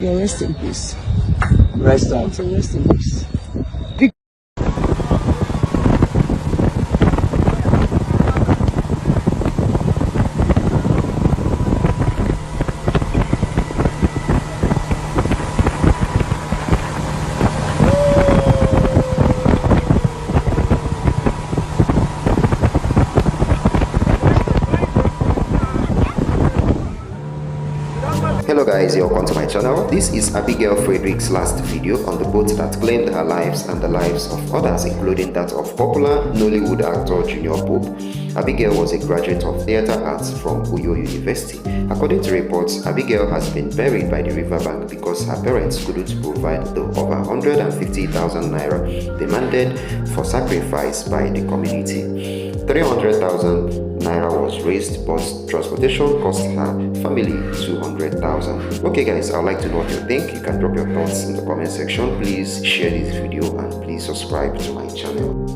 Yeah, rest in peace. Rest in peace. Hello guys, welcome to my channel. This is Abigail Frederick's last video on the boat that claimed her lives and the lives of others, including that of popular Nollywood actor Junior Pope. Abigail was a graduate of theatre arts from U-GIZT. According to reports, Abigail has been buried by the riverbank because her parents couldn't provide the over 150,000 naira demanded for sacrifice by the community. 300,000 naira was raised, but transportation cost her family 200,000. Okay guys, I'd like to know what you think. You can drop your thoughts in the comment section. Please share this video and please subscribe to my channel.